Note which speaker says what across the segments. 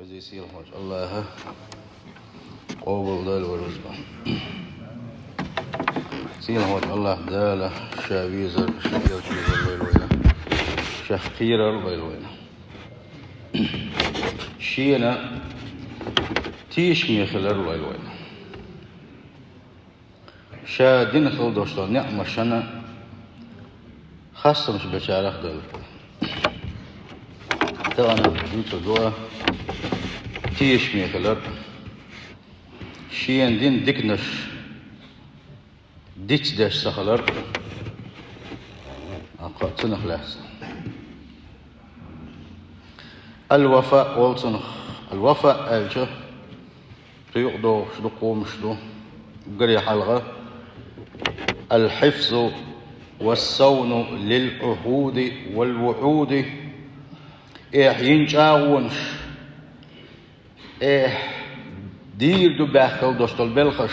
Speaker 1: وزي سيل حوج الله قوبل دال ورزبا سيل حوج الله دال شاويزر شكيل شيزر ويلوينا شخيرر ويلوينا شينا تيش ميخلر ويلوينا شا دين خل دوشتو نعم شنا خاصة مش بشارك دول طبعا انتو دوا تيش ميخلر شين دين دكنش ديتش داش سخلر أقاتنا خلاص الوفاء والصنخ الوفاء ألجه ريقدو شدو قوم شدو قري حلقة الحفظ والصون للعهود والوعود ينجاونش دير دو باخل دوشتل بلخش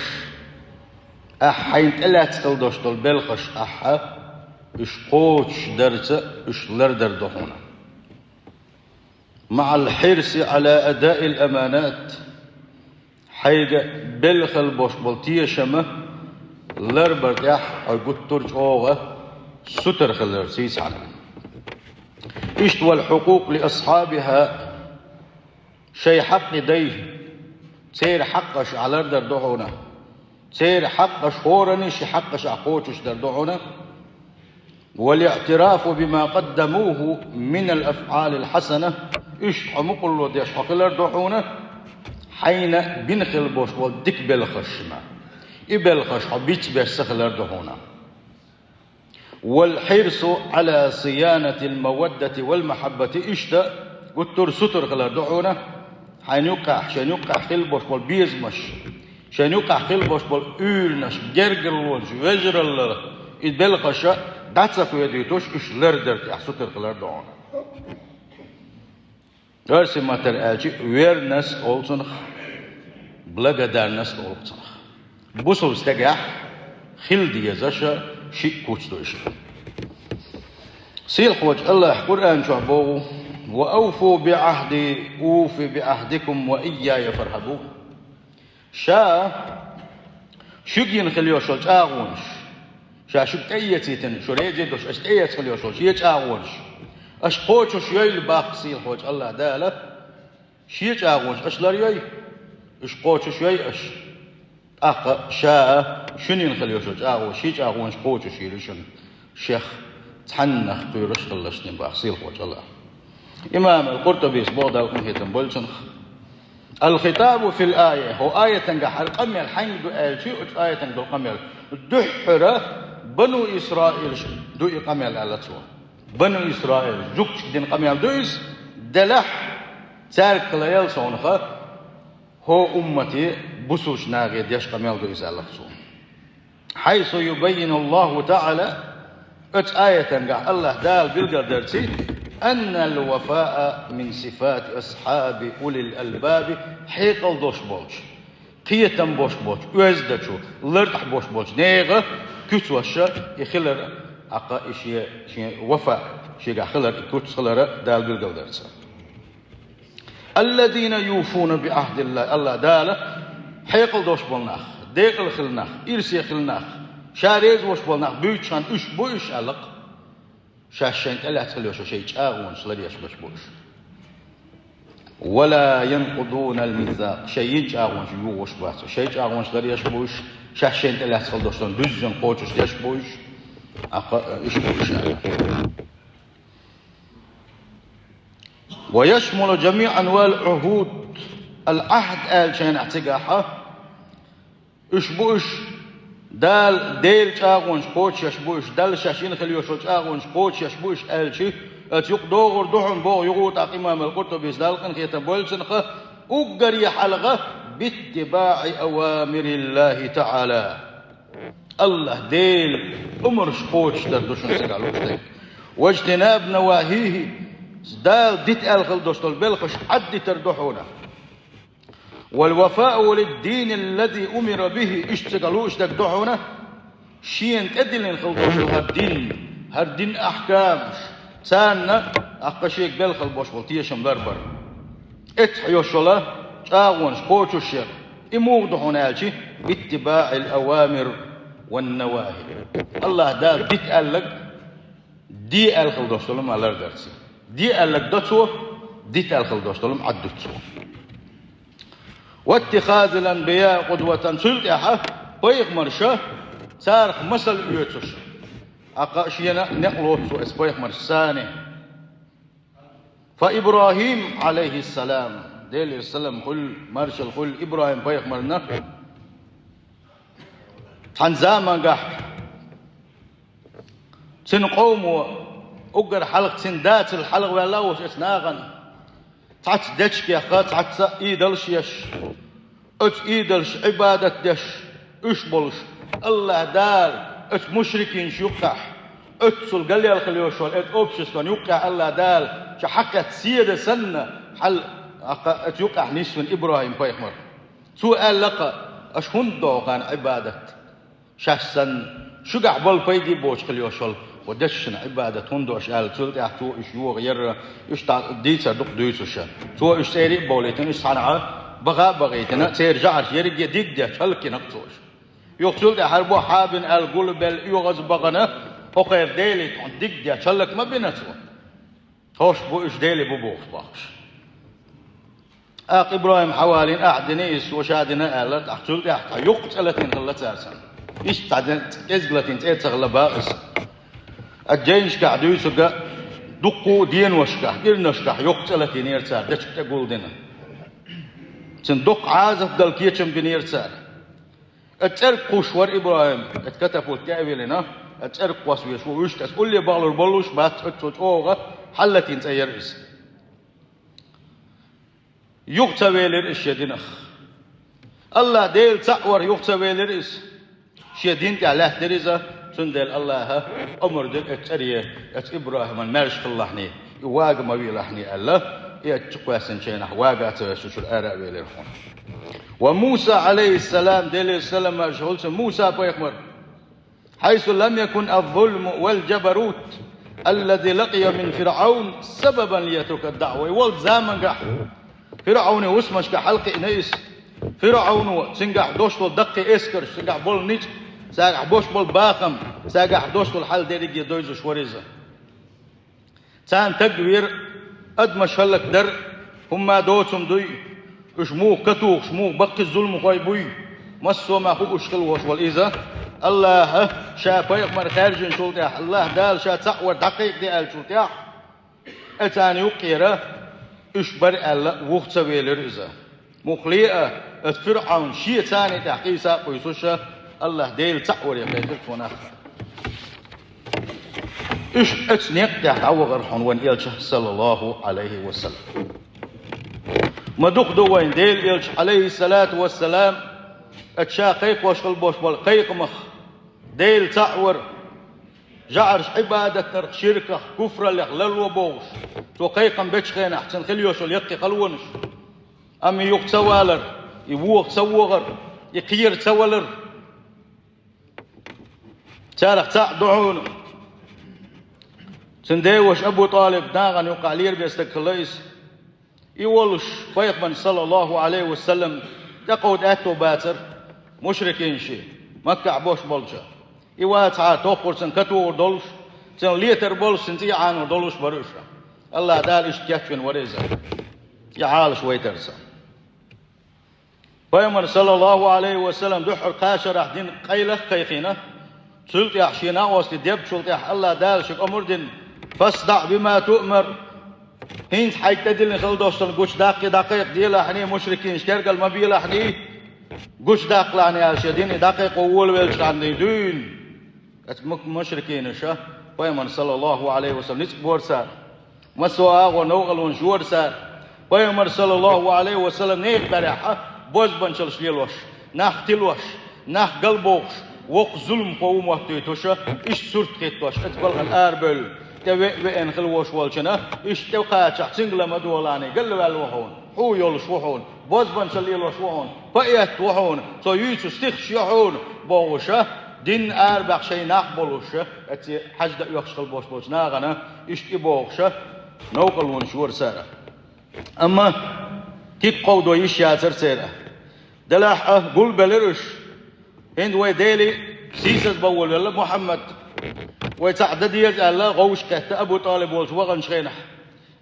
Speaker 1: حين تلات خل دوشتل بلخش اش قوش درت اش لردر دهونا مع الحرص على أداء الأمانات حيجة بلخل بوش بلتية شمه لربر يح أو قطرج أوغة ستر خلر سيس عنه اشتوى الحقوق لأصحابها شي حق ديه سير حقش على در دهونا سير حقش هورني شي حقش عقوتش در دهونا والاعتراف بما قدموه من الأفعال الحسنة اشتحى مقلو ديش حقلر دهونا حين بنخل بوش والدك بالخشمة إبالخش حبيتش بيش سخلر دهونا والحرص على صيانة المودة والمحبة اشتا قلتر ستر خلر دهونا حين يقع خلبوش والبيزمش شان يقع خلبوش والأولنش جرقلونش وجرل إبالخش داتسا يديتوش اش لردر تيح ستر خلر دهونا درسي ما ترأجي ويرنس أولسنخ بلغة دارنس أولسنخ بوصل استجاح خلدي يزاشا شيء كوتشتوش سيل حوج الله قرآن شعبوه وأوفوا بعهدي أوفي بعهدكم وإياي فارهبون شا شجين خليوشوش آغونش شا شكتيتين شريجي دوش أشتيت خليوشوش يج آغونش أشقوش يوي الباق سيل حوج الله دالة شيج آغونش أشلر يوي أشقوش يوي أش أق شاء شنين خليوشوش آغو شيج آغونش قوش يلشن شيخ تحنخ قيرش خلشني باق سيل حوج الله إمام القرطبي سبوضا وكنهيتن بولشن الخطاب في الآية هو آية تنقح القمي الحين دو آلشي آية تنقل القمي الدحرة بنو إسرائيل دو إقامي الألتو بنو إسرائيل جوكش دين قمي الدويس دلح تارك ليال صونخة هو أمتي بسوش ناغي ديش قمي الدويس ألتو حيث يبين الله تعالى آية تنقح الله دال بالقدرتي أن الوفاء من صفات أصحاب أولي الألباب حيقل دوش بولش قيتن بوش بولش وزدشو لرتح بوش بولش نيغة كتوشا يخلر أقا إشي وفاء شيغا خلر كتوش خلر دال بالقدرتي الذين يوفون بعهد الله الله دال حيقل دوش بولناخ ديقل خلناخ إرسي خلناخ شاريز وش بولناخ بيوتشان إش بوش ألق شاشين ألا تخليوش شيء آغون شلريش بشبوش ولا ينقضون الميثاق شيء آغون يوش باسو شيء آغون شلريش بوش شاشين ألا تخليوشون دزن قوتش ديش بوش إيش بوش ويشمل جميع أنواع العهود العهد آل شين اعتقاحه إيش بوش دال ديل شاغونش قوتش يشبوش دال شاشين خليوش شاغونش قوتش يشبوش ألشي أتيق دوغر دوحن بوغ يغوط إمام القرطبي دالقن خيتا بولسنخة أقر يحلغة باتباع أوامر الله تعالى الله ديل أمرش قوتش دردوشن سيقالوش واجتناب نواهيه دال ديت ألخل دوشتل بلخش عدي تردوحونا والوفاء للدين الذي أمر به اشتغلوش دك دعونا شين تدلين خلطوش هالدين أحكامش سانا أقشيك بالخل بوش بلتيشم بربر يوشلا شاغونش قوتشير يموغ هنالشي باتباع الأوامر والنواهي. الله دال بيتقلق دي الخلدوشتلم على الدرس دي الدتو دي الخلدوشتلم عدتو. واتخاذ الأنبياء قدوة سلطة بيغمرشة سارخ مثل يوتش أقاشينا نقلوتو اسبيغمرش ثاني. فإبراهيم عليه السلام ديل السلام قل مرشل قل إبراهيم بيغمرنا عن زمان قح سن قوم أقر حلق سن دات الحلق والله اسناغن تعت دشك يا خا تعت إيدلش يش أت إيدلش عبادة دش إيش بولش الله دار أت مشركين شقح أت سل قلي الخليوشول أت أوبشستون يقع الله دار شحكت سيد سنة حل أت يقع نسون إبراهيم بيخمر سؤال لقى أشهن دوغان عبادة شخصا شقع بول بيدي بوش خليوشول ودشن عبادة هندو أشياء تلت أحتو إشيو غير إيش ديتا دق دويسوشا تو إيش سيري بوليتن إيش صنعة بغيتنا ترجع يرجع ديك ده شلكي نقطوش يقتل ده حربو حابن القلب يغز بغنا فقير ديلي ديك ده شلك ما بيناتو هوش بو إيش ديلي ببوخ باخش إبراهيم حوالين أعدنيس وشادنا آلت أحتل ده أحتا يقتلتين غلت أرسن إيش تعدن إزغلتين تغلبا الجيش قاعد يسوق دقو دين وشكح غير نشكح يقتلتين يرسال دشك تقول دنا صندوق عازف دل كيتشم بنيرسال اترك قشور إبراهيم اتكتبوا التأويلنا اترك واسويش ويش تقول لي بالر بلوش بات اتوغا حلتين تيرس يقتويلر الشدينخ الله ديل تعور يقتويلر اس شدين تعلاه دريزه سندل الله أمر دل اتريه ات إبراهيم المرش خلحني يواق ما بيلحني الله يتقواسن شينه واقع توسوش الآراء بيلرخون. وموسى عليه السلام دل السلام مشغول موسى بيخمر حيث لم يكن الظلم والجبروت الذي لقي من فرعون سببا ليترك الدعوة والد زامن قح فرعون واسمش كحلق نيس فرعون سنقح دوشتو دقي اسكر سنقح بول نيت ساقح بوش بول باقم ساقح دوشتو الحال ديريك يدويزو شوريزا سان تقوير أدمش هلك در هما دوتهم دوي اشموه كتوخ شموه بقي الظلم قايبوي مسو ما خوك اشكل وش والإذا الله شا بيقمر خارجين شلتيح الله دال شا تقور دقيق دي آل شلتيح اتاني يقيرا اشبر الله وقت سويلر إذا مخليئة اتفرعون شي تاني تحقيسا قيسوشا الله ديل تقور يقيتك وناخ إيش أتنيك تعوغر حنوان إلش صلى الله عليه وسلم ما دخدو وين ديل إلش عليه الصلاة والسلام أتشاقيق وشغل بوش بالقيق مخ ديل تعور جعرش عبادة ترق شركة كفر لغلل وبوش تو قيقا بيتشخين أحسن خليوش اليقي خلونش أمي يوق سوالر يووق سوغر يقير سوالر تارق تعدعونه سنديوش أبو طالب ناغن يقع لير بيستكليس يولش بيقبن صلى الله عليه وسلم تقود أتو باتر مشركين شي مكة عبوش بلجا يواتعا توقر سن كتور دولش سن ليتر بولش سنتي عانو دولش برشا الله دار اشتكفن وريزا يعالش ويترسا بيمر صلى الله عليه وسلم دحر قاشر أحدين قيلة قيقينة سلط يحشينا واسل ديب شلط يح الله دار شك أمر دين فاصدع بما تؤمر هين حيك تدل خل دوستن قش دقيق ديلا حني مشركين اشترقل ما بيلا حني قش داق لعني الشدين دقيق أول ويلش عندي دين اتمك مشركين شا بيمن صلى الله عليه وسلم نسك بورسار مسوا ونوغل ونشور سار بيمن صلى الله عليه وسلم نيك بريحة بوز بنشلش ليلوش ناخ تلوش ناخ قلبوش وق ظلم قوم وقتيتوشا إيش صورت قيتوش اتبلغ الأربل توين خلوش والشنا إيش توقعش سنجلا مدولاني قلوا الوحون هو يلش وحون بوز بنشليل وحون فأيت وحون سو يوسف استخش يحون بوشا دين أربع شيء نقبلوشا اتي حجد يخشل بوش ناغنا إيش تبوشا نوقل ونشور سارة أما كيك قودو يشياتر سيرة دلاح قل بلرش هند ويديلي سيسس بول الله محمد ويتعدد يزال غوش كهت أبو طالب والشوغن شينح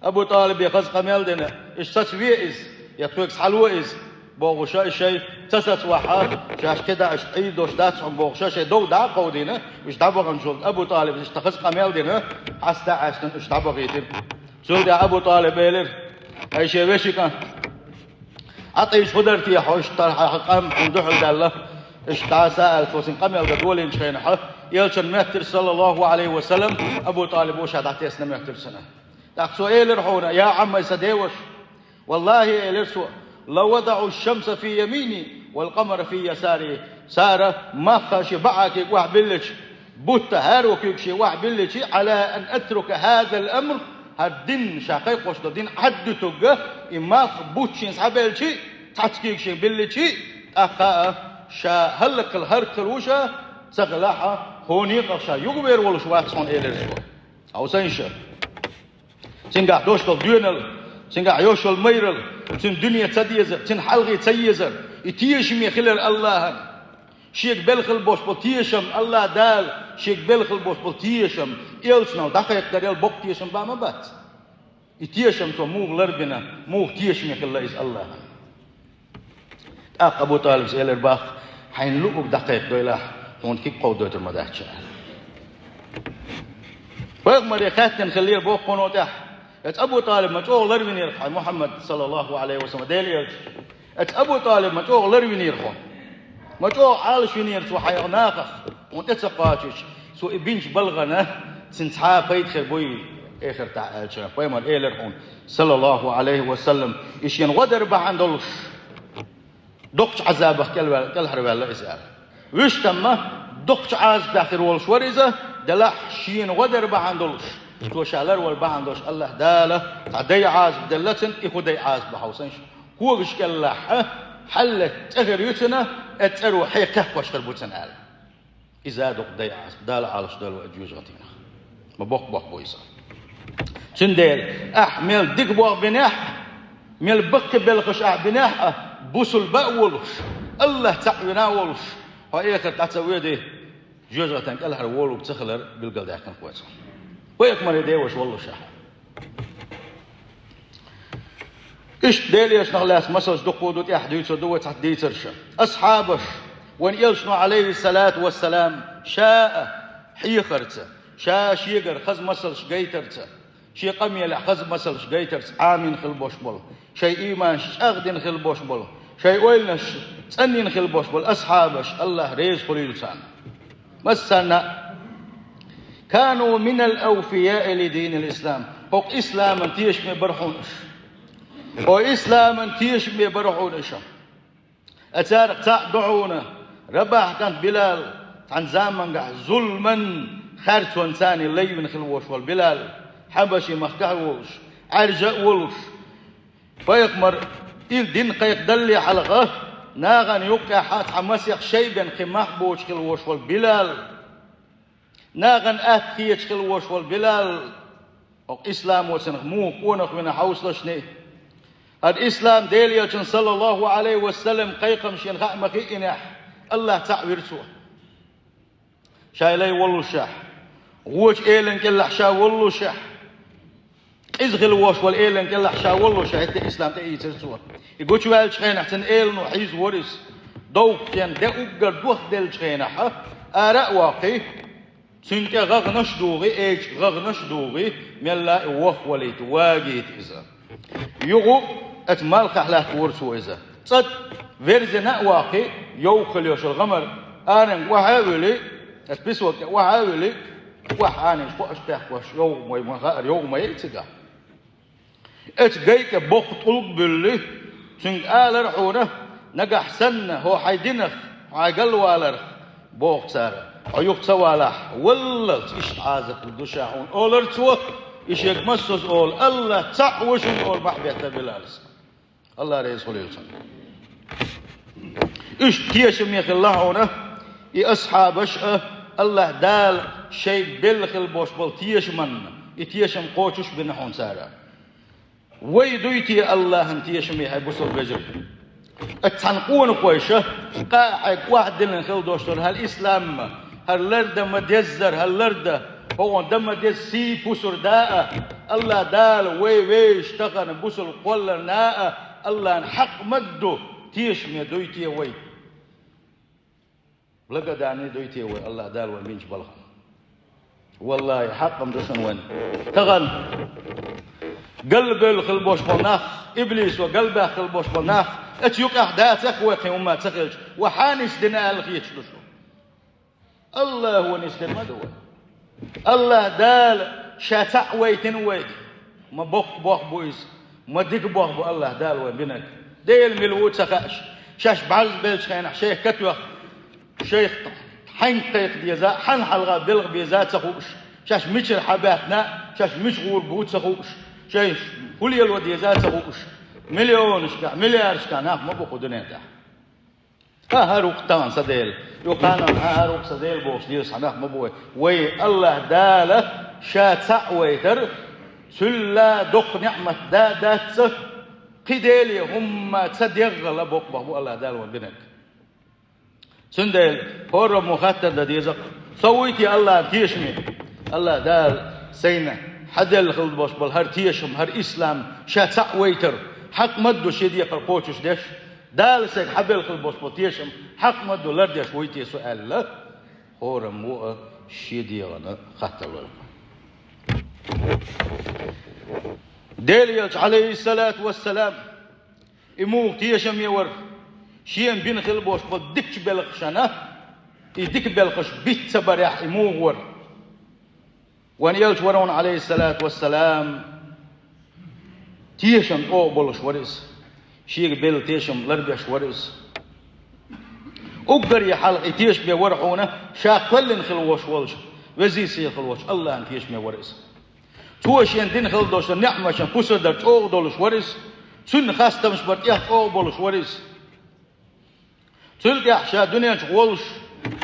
Speaker 1: أبو طالب يخز قميل دينا إيش تسويئز يتوكس حلوئز بوغشا شيء تسس وحار شاش كده إيش عيدوش داتس عن بوغشا شيء دو دا قودينا إيش دابغن شول أبو طالب إيش تخز قميل دينا حستا عشتن إيش دابغيتين سود يا أبو طالب بيلر أي شيء وشي كان عطيش خدرتي حوش طرح قام ندحل دالله إيش تعسى الفوسين قميل دولين شينح يلشن مهتر صلى الله عليه وسلم أبو طالب وش هتعتيسنا مهتر سنة تقصوا إيه لرحونا يا عم يسديوش والله إيه لرسوا لو وضعوا الشمس في يميني والقمر في يساري سارة ما خاشي بعك واحد بلش بوت هاروك يكشي واحد بلش على أن أترك هذا الأمر هالدين شاقيق وش الدين حدتك إما بوتشين سحبلشي تعتكيكشي بلشي أخا شا هلك الهرك الوشا سغلاحة هوني قشا يغبر ولش واحد إيه لرسوا أو سنشر سنقع دوشتل ديونل سنقع يوشل ميرل سن دنيا تديزر سن حلقي تيزر يتيشم يخلر الله شيك بلخل بوش بلتيشم الله دال شيك بلخل بوش بلتيشم إلسنا دقيق داريل بوك تيشم باما بات يتيشم تو موغ لربنا موغ تيشم يخلر إز الله أبو طالب سيلر باخ حين لقوك دقيق دويلاح هون كيك قودوت المداح شعر فأغمر يخاتن خلير بوك قنوتاح أبو طالب ما تقول لربين يرخى محمد صلى الله عليه وسلم ديلي أبو طالب ما تقول لربين يرخى ما تقول عالش ينير سو حيغناقخ وتتسقاتش سو إبنش بلغنا سنتحا فيدخل بوي آخر تعال شرف ويمر إيلرحون صلى الله عليه وسلم إشين غدر بحندلش دقش عذابه كل حربال الله إسأل ويش تم دقش عذاب داخل والشوريزة دلح شين غدر بحندلش توشالر والباندوش الله داله تعدي عاز بدلتن يخدي عاز بحوسنش هو بشكل لح حلت تغير يتنا اترو حيقه واشتر بوتن آل إذا دق دي عاز دال عالش دال وأجوز غتينا ما بوق بويسا تنديل أحمل دق بوغ بناح ميل بق بلغش بناح بوسل بأولش الله تعوينا ولش هاي آخر تعتوي دي جوز غتين كالهر وولو بتخلر بالقلد يحكم كويسا ويكمل يديوش والله شاح إيش ديليش نغلاس مسج دقودوت يحديث دوت حديثرش أصحابش وإن يلشنو عليه الصلاة والسلام شاء حيخرت شاء شيقر خز مسلش جيترت شي قميل خز مسلش جيترت آمين خلبوش بول شي إيمان شغدين خلبوش بول شي ويلنش تسنين خلبوش بول أصحابش الله ريز قليل سان مسنا كانوا من الأوفياء لدين الإسلام هو إسلاما تيش مبرحونش هو إسلاما تيش مبرحونش أتارق تعدعونا ربح كانت بلال عن زامن قاع ظلما خارج وانساني اللي من خلوش والبلال حبشي مخكعوش عرجاء ولش فيقمر إل دين قيق دلي حلقه ناغن يوقع حات حماسيق شيبا قماح بوش خلوش والبلال ناغن أتخيش خلوش والبلال إسلام وسنغموك ونخ من حوصلشني الإسلام ديليا صلى الله عليه وسلم قيقم شين غأمخي إناح الله تعبير سوى شايلي والله شاح غوش إيلن كالله شا والله شاح إزغل وش والإيلن كالله شا والله شاح إنت إسلام تأييتر سوى يقول شو هالشخين احتن إيلن وحيز ورس دوق جان دا أقر دوخ دل شخينها آراء واقي سنك غغنش دوغي إيش غغنش دوغي ملا وخ وليت واجيت إذا يغو أتمال خحلات ورسو إذا صد فيرزنا واقي يوخل يوش الغمر آنن وحاولي أتبسوك وحاولي وحانش وأشتاح وش يوم ويمغار يوم يتقى أتقيك بقطل بالله سنك آل رحونه نقح سنة هو حيدنخ عقل والرخ بوق سارة عيوق سوالح والله إيش عازق الدشاعون أولرتوا إيش يكمسوس أول الله تعوش أول محبية بلالس الله رئيس خليلسان إيش تيشم يخي الله هنا أصحابش الله دال شيء بلخ البوش بل تيشمن يتيشم قوتش بنحون سارة ويدويتي الله انت يشمي هاي بوصل بجر التنقون قويشه قاعد واحد لنا خل دوشتر هالإسلام هاللردة مديزر هاللردة هو دم ديز سي بوسر داء الله دال ويش تغن بوصل قول ناء الله حق مدو تيشمي دويتي وي لقى داني دويتي وي الله دال ومينش بلغم والله حق مدرسن وين تغن قلب الخلبوش بالناخ إبليس وقلبه خلبوش بالناخ اتيوك أحداثك وقيوما تخلج وحانس دناء الخيش لشو الله هو نسدن مدوى الله دال شاتع ويتن ويد ما بوخ بويس ما ديك بوخ بو الله دال وين بنك ديل ملوت سخاش شاش بعز بيلش خينا شيخ كتوخ شيخ حين قيق ديزا حن حلقة بلغ بيزات سخوش شاش مشر حباتنا شاش مشغول بوت سخوش شاش كل يلو ديزات سخوش مليون شكا مليار شكا ناف ما بوخو دنيا تا هاروك تان سديل يقانا هاروك سديل بوش ديس حناف ما بوي وي الله داله شاتع ويتر سلا دق نعمة دات قديلي هم تصدق لبوك بابو الله دال وبنك سندل هور مخاطر ديزق سويتي الله تيشمي الله دال سينا حدل خلد باش بالهر تيشم هر اسلام شاتع ويتر حق مدو شدي قرقوتش ديش دال سيك حبل خلد باش بتيشم حق مدو لرديش ويتي سؤال لا هور مو شدي غنا خاطر ديليش عليه الصلاة والسلام إمو تيشم يور شين بين خلبوش بدكش بلخشنا يدك بلخش بيت بريح إمو ور وان يلش ورون عليه الصلاة والسلام تيشم أو بلش ورس شيك بيل تيشم لربيش ورس أقدر يحلق تيش بورحونا شاقلن خلوش ولش وزي سي خلوش الله أن تيش ورس توش يندين خلدوش النعمة شن بوسدر توغ دولش ورس سن خاصة مش برتيح أو بولش ورس تلقى حشا دنيا شغولش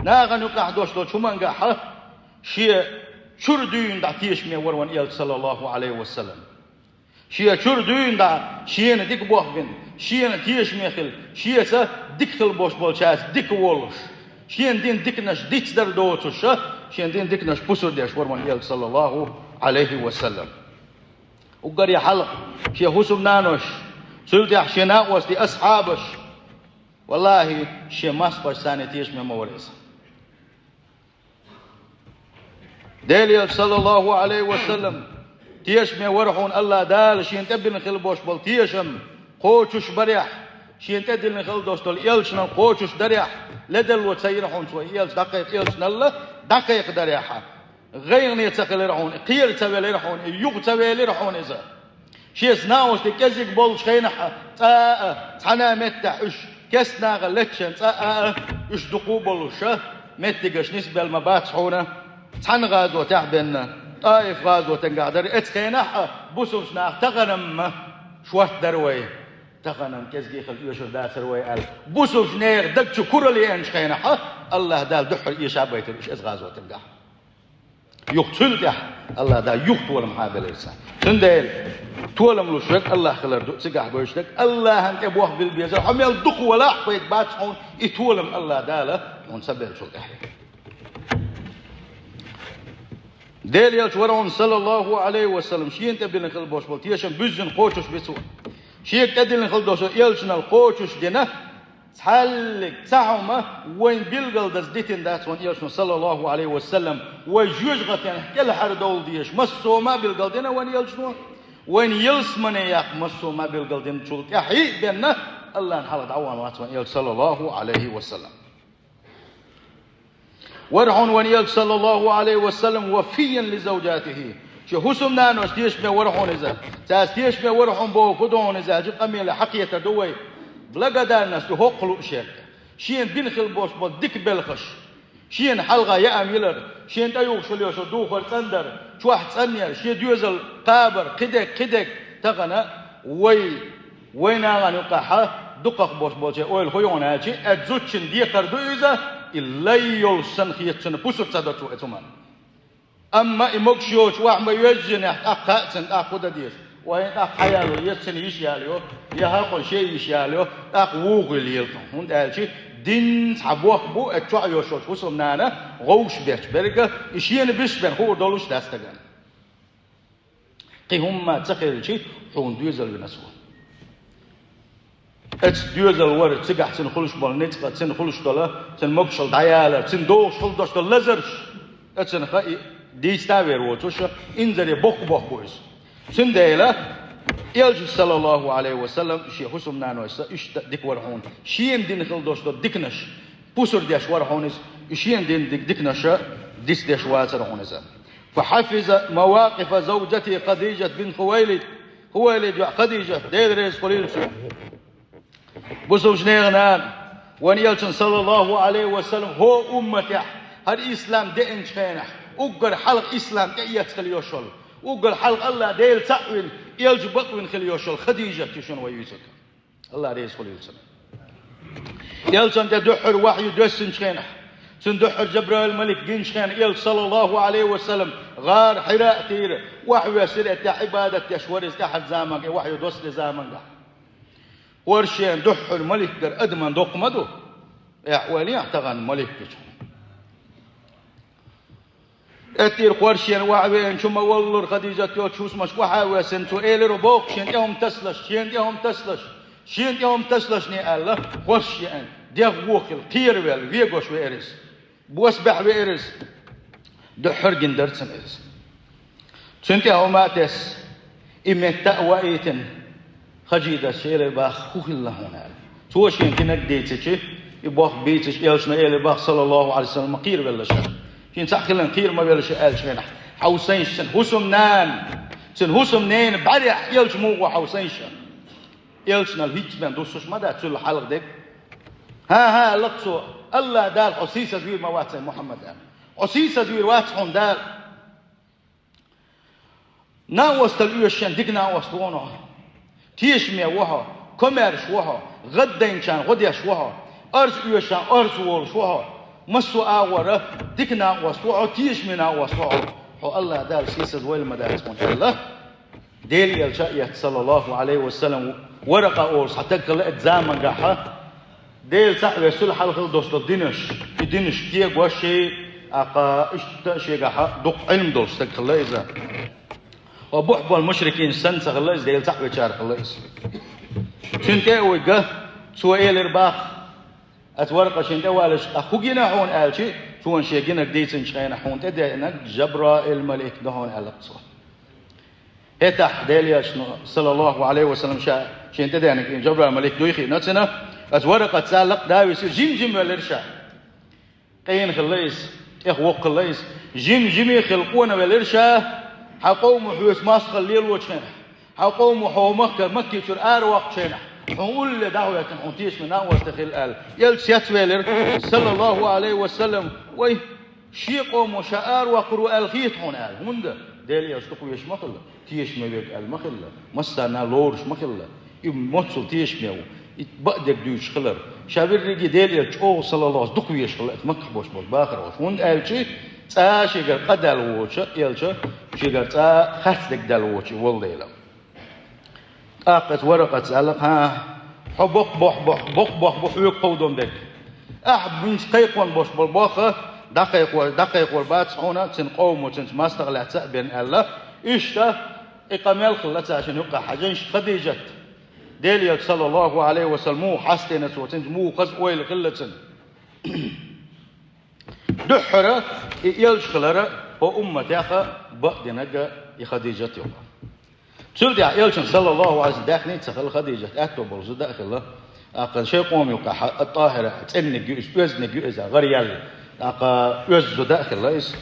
Speaker 1: ناغن يقع دوش دو شمان قاحة شيء شردين دا تيش مي وروان إيال صلى الله عليه وسلم شيء شردين دا شيء ديك بوح بين شيء تيش مي خل شيء سا ديك خل بوش بولشاس ديك وولش شيء دين ديك نش ديك در دوتش شيء دين ديك نش بوسر ديش وروان إيال صلى الله عليه وسلم وقري حلق شيء حسب نانوش سلتي حشينا وستي أصحابش والله شيء ماسبش ثاني تيش من موريس ديلي صلى الله عليه وسلم تيش من ورحون الله دال شين تبدل خلبوش بل تيشم قوتش بريح شين تبدل خلدوش تل يلشنا قوتش دريح لدل وتسيرحون شوي يلش دقيق يلشنا الله دقيق دريحة غير يتسخل رحون قير تبالي رحون يوق تبالي رحون إذا شيء سناوش تكزيك بولش خينحة تحنا متح كسنا غلتشن إش دقوبلوش متجش نسبة المبات حونا تحن غازو تحبنا طائف غازو تنقعدر اتخينح بوسوش ناخ تغنم شوات دروي تغنم كزجي خل يشر داسر ويال بوسوش نير دكتش كورلي انش خينح الله دال دحر يشابيت ايش از غازو تنقع يقتل ده الله دا يقتل محابل الإنسان تندل تولم لشرك الله خلر دو سجح بوشتك الله هنك بوح بالبيزا حمل دق ولا حبيت باتحون يتولم الله داله ونسبل شرك ديل يلشورون صلى الله عليه وسلم شين تبدل نخل بوش بول تيشن بزن قوتش بسوا شين تبدل نخل دوش يلشنا القوتش دينا تحلق تعمة وين بيلقل دزديتين دات وين يلشنا صلى الله عليه وسلم ويجوجغتين كل حردول ديش مسو ما بيلقل دينا وين يلشنا وين يلسمن ياق مسو ما بيلقل دين شلت يحيي بيننا الله نحلق عوان واتوان يلش صلى الله عليه وسلم ورحون وين يلش صلى الله عليه وسلم وفيا لزوجاته شو حسمنا نوش تيش مي ورحون إذا تاس تيش مي ورحون بو فدون إذا جب قميل حقية دوي بلقدار ناس تهقلوا شركة شين بنخل بوش بدك بلخش شين حلقة يأميلر شين تيوك شليو شو دوخر تندر شو واحد تنير شين ديوزل قابر قدك تغنى وين أغان يقاحة دقق بوش أول خيون هاتي أتزوتشن ديقر دويزة إلا يلسن خيتشن بوسر تدتو اتمان أما إموكشيوش وعما يوجن أقاتن أقود ديش وين حياله يتسن يشياليو يهاقل شيء يشياليو ووغل يلقون هون قالشي دين صحبوه بو اتشع يوشوش وصل نانا غوش بيش برقة إشيان بيش بين هو دولوش داستغان قي هم تخيل شيء حون دوزل بنسوه اتس دوزل ورد تقع تن خلوش بالنتقى تن خلوش دولا تن مقشل دعيالة تن دوش خلدوش دول لزرش اتسن خي ديستاوير ووتوش انزري بوك بويس تن ديلا يلج صلى الله عليه وسلم شيء حسم نانو إيش ديك ورهون شين دين خلدوش دو ديكنش بوسر ديش ورهونس شين دين ديكنش ديس ديش واترهونس فحفظ مواقف زوجته خديجة بن خويلد خديجة ديريس قليل بوسوش نيغنان ونيلشن صلى الله عليه وسلم هو أمته هر إسلام دين شخينح أقر حلق إسلام ديت خليوشل أقر حلق الله ديل تأوين يلج بقوين خليوشل خديجة تشون ويوسك الله ريس خليل سنة يلشن تدحر وحي دوسن شخينح سندحر جبرائيل الملك دين شخين يل صلى الله عليه وسلم غار حراء تير وحي سرعة عبادة يشورز تحت زامن وحي دوس لزامن ورشين دحر ملك در أدمن دوق مدو ولي اعتغن ملك كشون اتير قرشين وعوين شو مولر خديجة يوتشوس مش وحاوي سنتو إيلر وبوك شين يوم تسلش ني الله قرشين ديغ ووخل قيرويل فيغوش ويرس بوسبح ويرس دحر جندرتسن إرس سنتي هوماتس إمتا وإيتن خجيدة شيل باخ خوخ الله هنا توشين كنك ديتشي يباخ بيتش إلشنا إلي باخ صلى الله عليه وسلم قير ولا شيء كين ساخلن قير ما ولا شيء إلشنا حوسين سن حسم نان بريح إلش مو حوسين شن إلشنا الهيج بن دوسش ما ده تل حلق ديك ها لقصو الله دال عسيسة زوير موات محمد عسيسة زوير واتهم دال ناوست الأيشان ديك ناوست وونه تيش ميا وها كمرش وها غدين كان غديش وها أرز أيشان أرز ورش وها مسوا أورا ديك ناوست وها تيش ميا ناوست وها هو الله دال سيسة زوير مدارس من الله ديل يلشأ صلى الله عليه وسلم ورقة أورس حتى كلا إتزامن جاها ديل صح رسول حلقة دوست الدينش كي قوشي أقا إشتشي جاها دق علم دوست كلا إذا وبحب المشركين سنس كلا إذا ديل صح بشار كلا إذا شنتي وجه سويل رباخ أتورق شنتي والش أخوجينا هون ألشي شون شيء ديتن شينا هون تدينا جبرائيل الملك دهون ألقصه إتح ديلياش صلى الله عليه وسلم شين تدينا جبرائيل الملك دويخي نتنا أتورق تسالق داويس جيم والإرشا قين خليس إخوق خليس جيم خلقونا والإرشا حقوم حوس ماسخ الليل وشنا حقوم حومك مكي شر أروق شنا حقول لدعوة حنتيش من أول تخيل قال يلسيت والر صلى الله عليه وسلم وي شيقوم وشعار وقرؤ الخيط هنا هندا ديل يشتقوا يش مخلة تيش مبيك المخلة مستنا لورش مخلة يموتوا تيش ميو يتبقدك دوش خلر شابير رجي ديل يشتقوا صلى الله دقوا يش خلة مكبوش باخر وش هند قال شيء شيء قدر وش يلش شيء خاتك دل وش والله أقت ورقة سألق ها حبق بح يقودون بك أحب من قيقون بوش بالباخة دقيق والبات هنا تنقوم وتنماستغل بين الله إشتا إقامل خلت عشان يبقى حاجنش خديجة ديليك صلى الله عليه وسلم مو حستنا وتنت مو قز ويل قلة دحرة يلش خلرة وأمتها بقدنا خديجة يبقى سلدي يلشن صلى الله عليه وسلم داخلين تخل خديجة أكتب برز داخله أقل شيء قوم يقع الطاهرة تأني جوز وزن جوز غريال أقل وز داخل ليس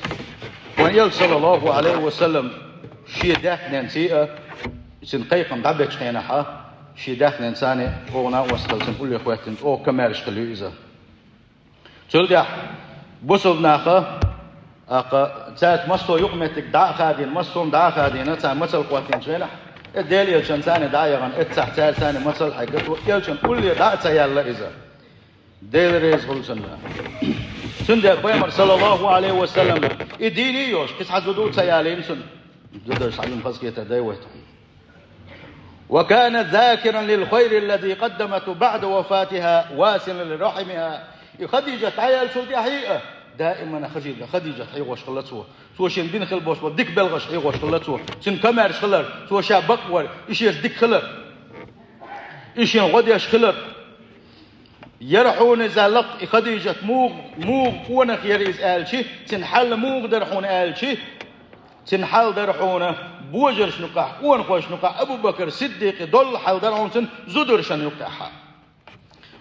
Speaker 1: ويل صلى الله عليه وسلم شيء داخل نسيئة سنقيقم دعبت شينها شيء داخل إنساني هونا وصل سنقول يا إخواتي أو كمارش خليه إذا سلدي بوصل ناخه أقا تات مصو يقمتك دع خادين مصوم دع خادين تات مثل قواتين شينح الديل يلشن ثاني دايغن اتسح تال ثاني مثل حقته يلشن كل دع تيال إذا ديل ريز خلصنا سند بيمر صلى الله عليه وسلم إديني يوش كس حزودو تيالين سن جدر سعيم خزكيته دايوته وكان ذاكرا للخير الذي قدمته بعد وفاتها واسلا لرحمها. خديجة تعيل شو دي حقيقة دائما خديجة حي وش خلصوه سو شين بين خل بوش وديك بلغش حي وش خلصوه شين كمر خلر سو شاب بقور إيش يزدك خلر إيش ينغديش خلر يرحون زلق خديجة موغ كون خير إسأل شيء تنحل موغ درحون آل شيء تنحل درحونه بوجر شنقح كون خوش نقح أبو بكر صديق دل حل درحون تن زدر شن يقتحها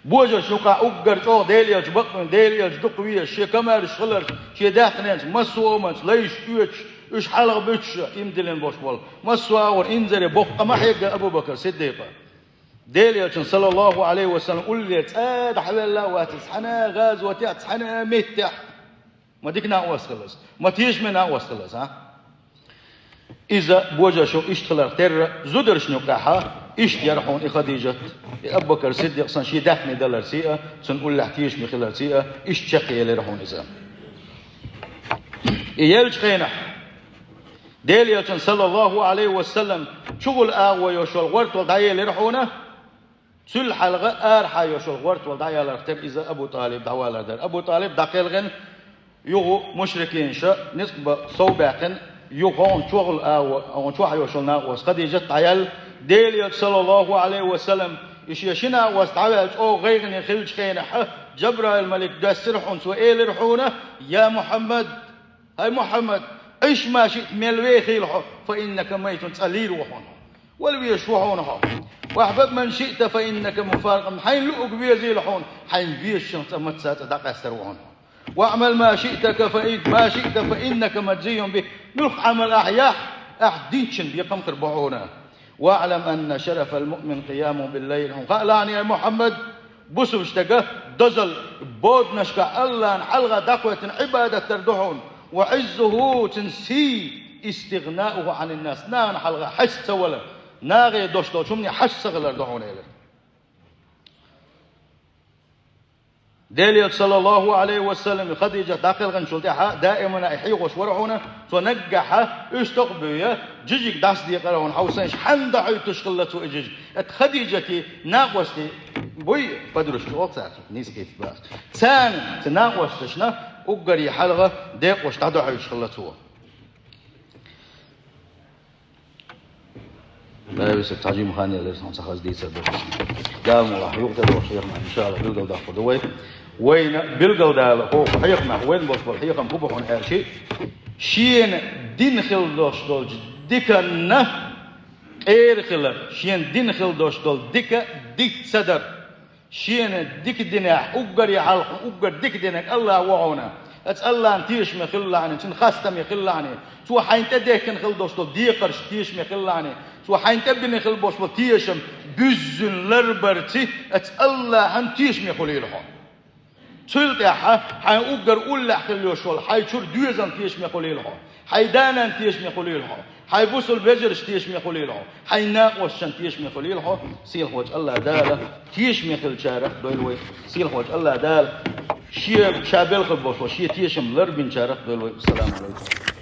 Speaker 1: بوجر شنقح أقر شو ديليج بقن ديليج دقوية شيء كمر شغلر شيء داخنينش مسومنش ليش إيش حلق بيتش يمدلين بوش بول مسوا ورإنزل بقى ما حيق أبو بكر صديق ديليج صلى الله عليه وسلم قلت حول الله واتسحنا غاز وتسحنا متح ما ديك ناقوس خلص ما تيجي من ناقوس خلص ها إذا بوجه شو إشتغل تر زدر شنو كحها إيش يرحون خديجة أبو بكر صديق صن شي دخني دلر سيئة سنقول له تيجي من خلال سيئة إيش شقي اللي يرحون إذا يلج خينا ديليج صلى الله عليه وسلم شغل آوى يشول ورت وضعي اللي يرحونه سل حلقة أرحى يشول ورت وضعي على اختر إذا أبو طالب دعوة در أبو طالب دقيقن يغو مشركين شا نسبة صوباقن يغون شغل أو شو حيوصلنا وسخديجة عيال ديليج صلى الله عليه وسلم يشيشنا واستعمل أو غيرني خلج خينا جبرائيل الملك دسرحون سؤال رحونه يا محمد هاي محمد إيش ما شئت ملوي خيلحه فإنك ميت تسألي روحونه ولو يشوحونه وأحبب من شئت فإنك مفارق حين لؤك بيزيلحون حين بيشنط متسات دقا سروحونه واعمل ما شئت فإنك مجزي به نلخ عمل أحياح أحدينشن بيقم خربعونا واعلم أن شرف المؤمن قيامه بالليل قال يا محمد بسو اشتقى دزل بود نشكى الله حلغة دقوة عبادة تردحون وعزه تنسي استغناؤه عن الناس نان حلغة حش سولا ناغي دوشتو شمني حش سغلر دعون إليه ديليج صلى الله عليه وسلم خديجة داخل غنشلتها دائما يحيغوش ورعونا تنجحها اشتقبية جيجيك داس دي قرون حوسنش حند عيتش خلته اجيج خديجتي ناقوستي بوي بدرش وقت نيس كيف باس ثاني تناقوستشنا اقري حلقة ديق وش تعدو عيش خلته لا بس التعجيم خاني اللي سنسخز دي سبب قام الله يقتل وشيخنا ان شاء الله بلقوا ده خدوي وين بلقوا ده هو حيقنا وين بوصل حيقنا بوبون هالشيء شين دين خل دوش دول ديكنا خل شين دين خل دوش دول ديك صدر شين ديك ديناح أقري حلق أقر ديك دينك الله وعونا الله أنتيش مخل عني تن خاستم يخل عني سو حين تديك نخل دوش دول ديقرش تيش مخل عني سو حين تبني خل بوش تيشم بزن لربرتي الله أنتيش مخلي لهم تلت حين أقر أول حل يشول حين شور دوزن تيش مخلي لهم حين دانا تيش مخلي لهم حين بوصل بجرش تيش مخلي لهم حين ناقوش تيش مخلي لهم سيل خوج الله داله تيش مخل شارع دولوي سيل خوج الله دال شيء شابل خبوش وشيء تيشم لربين شارع دولوي السلام عليكم